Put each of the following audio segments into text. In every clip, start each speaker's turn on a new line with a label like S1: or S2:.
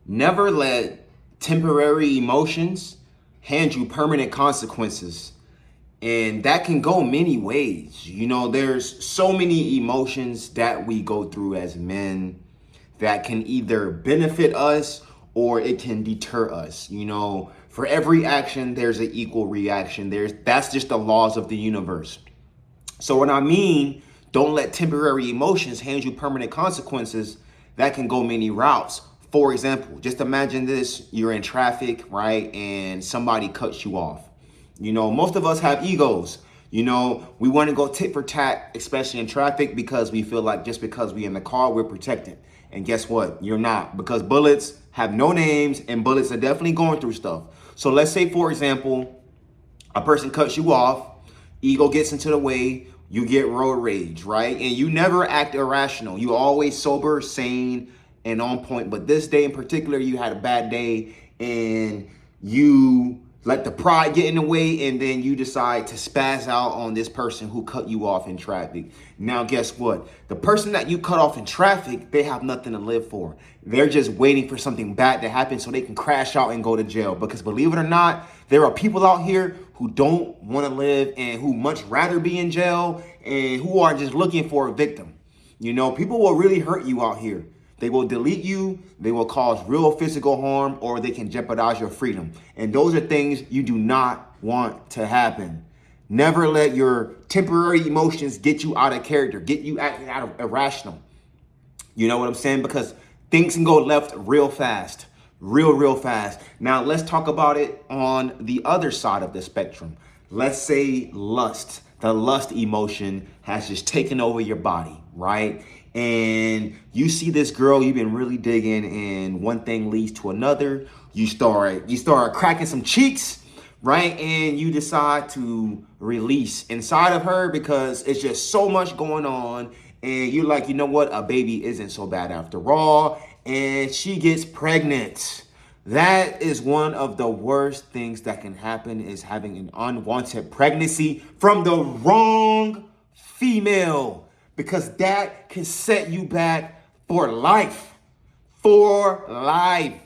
S1: Never let temporary emotions hand you permanent consequences. And that can go many ways. There's so many emotions that we go through as men that can either benefit us or it can deter us. For every action, there's an equal reaction. That's just the laws of the universe. So what I mean, don't let temporary emotions hand you permanent consequences. That can go many routes. For example, just imagine this: you're in traffic, right? And somebody cuts you off. Most of us have egos. We want to go tit for tat, especially in traffic, because we feel like just because we're in the car, we're protected. And guess what? You're not, because bullets have no names and bullets are definitely going through stuff. So let's say, for example, a person cuts you off, ego gets into the way, you get road rage, right? And you never act irrational. You always sober, sane, and on point. But this day in particular, you had a bad day and you let the pride get in the way, and then you decide to spaz out on this person who cut you off in traffic. Now, guess what? The person that you cut off in traffic, they have nothing to live for. They're just waiting for something bad to happen so they can crash out and go to jail. Because believe it or not, there are people out here who don't want to live and who much rather be in jail and who are just looking for a victim. People will really hurt you out here. They will delete you, they will cause real physical harm, or they can jeopardize your freedom. And those are things you do not want to happen. Never let your temporary emotions get you out of character, get you acting out of irrational. You know what I'm saying? Because things can go left real fast, real fast. Now let's talk about it on the other side of the spectrum. Let's say lust. The lust emotion has just taken over your body, right? And you see this girl you've been really digging, and one thing leads to another. You start cracking some cheeks, right? And you decide to release inside of her because it's just so much going on. And you're like, you know what? A baby isn't so bad after all. And she gets pregnant. That is one of the worst things that can happen, is having an unwanted pregnancy from the wrong female. Because that can set you back for life. For life.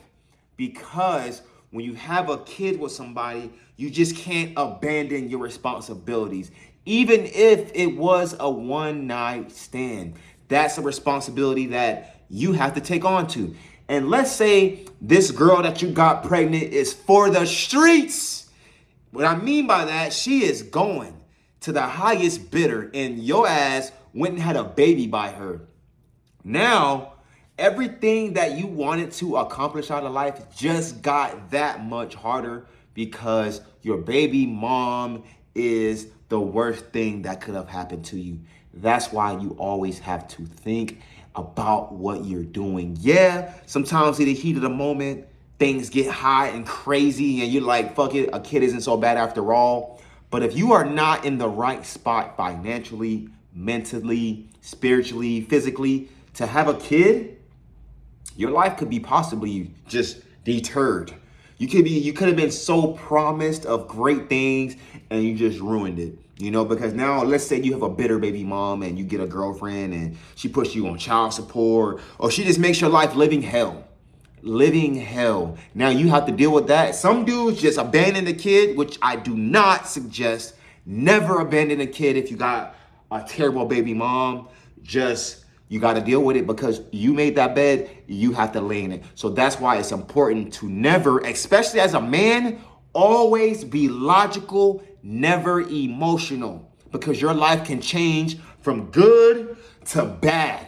S1: Because when you have a kid with somebody, you just can't abandon your responsibilities. Even if it was a one-night stand, that's a responsibility that you have to take on to. And let's say this girl that you got pregnant is for the streets. What I mean by that, she is going to the highest bidder, and your ass went and had a baby by her. Now, everything that you wanted to accomplish out of life just got that much harder because your baby mom is the worst thing that could have happened to you. That's why you always have to think about what you're doing. Yeah, sometimes in the heat of the moment, things get hot and crazy and you're like, fuck it, a kid isn't so bad after all. But if you are not in the right spot financially, mentally, spiritually, physically, to have a kid, your life could be possibly just deterred. You could have been so promised of great things and you just ruined it. Because now let's say you have a bitter baby mom and you get a girlfriend and she puts you on child support, or she just makes your life living hell. Now you have to deal with that. Some dudes just abandon the kid, which I do not suggest. Never abandon a kid if you got a terrible baby mom. You got to deal with it because you made that bed, you have to lay in it. So that's why it's important to never, especially as a man, always be logical, never emotional, because your life can change from good to bad.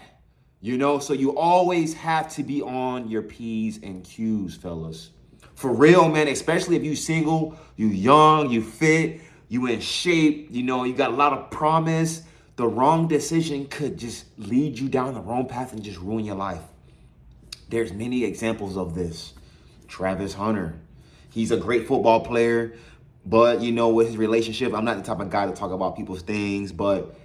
S1: So you always have to be on your P's and Q's, fellas. For real, man, especially if you single, you young, you fit, you in shape, you got a lot of promise. The wrong decision could just lead you down the wrong path and just ruin your life. There's many examples of this. Travis Hunter, he's a great football player, but with his relationship, I'm not the type of guy to talk about people's things, but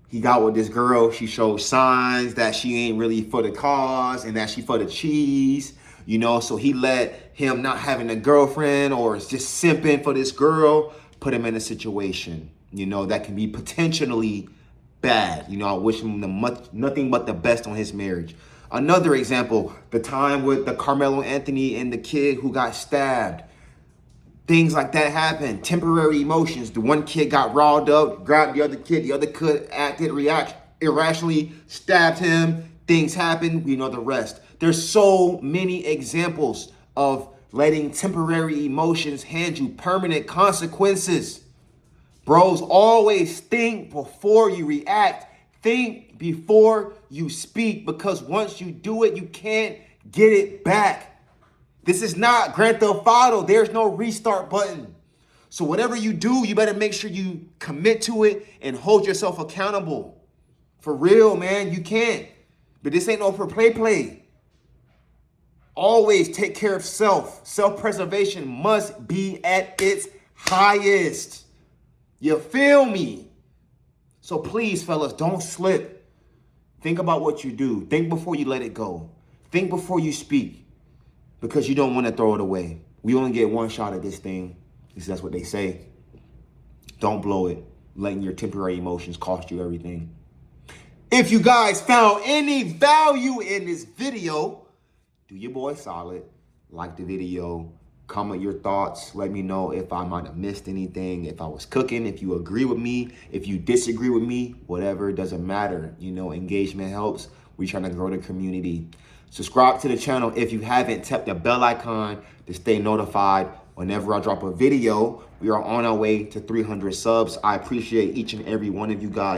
S1: he got with this girl. She showed signs that she ain't really for the cause and that she for the cheese, so he let him not having a girlfriend or just simping for this girl put him in a situation, that can be potentially bad. I wish him nothing but the best on his marriage. Another example, the time with the Carmelo Anthony and the kid who got stabbed. Things like that happen. Temporary emotions. The one kid got riled up, grabbed the other kid. The other kid acted irrationally, stabbed him. Things happen. We know the rest. There's so many examples of letting temporary emotions hand you permanent consequences. Bros, always think before you react. Think before you speak, because once you do it, you can't get it back. This is not Grand Theft Auto. There's no restart button. So whatever you do, you better make sure you commit to it and hold yourself accountable. For real, man, you can't. But this ain't no for play. Always take care of self. Self-preservation must be at its highest. You feel me? So please, fellas, don't slip. Think about what you do. Think before you let it go. Think before you speak. Because you don't want to throw it away. We only get one shot at this thing. At least that's what they say. Don't blow it, letting your temporary emotions cost you everything. If you guys found any value in this video, do your boy solid. Like the video. Comment your thoughts. Let me know if I might have missed anything, if I was cooking, if you agree with me, if you disagree with me, whatever, it doesn't matter. You know, engagement helps. We're trying to grow the community. Subscribe to the channel if you haven't. Tap the bell icon to stay notified whenever I drop a video. We are on our way to 300 subs. I appreciate each and every one of you guys.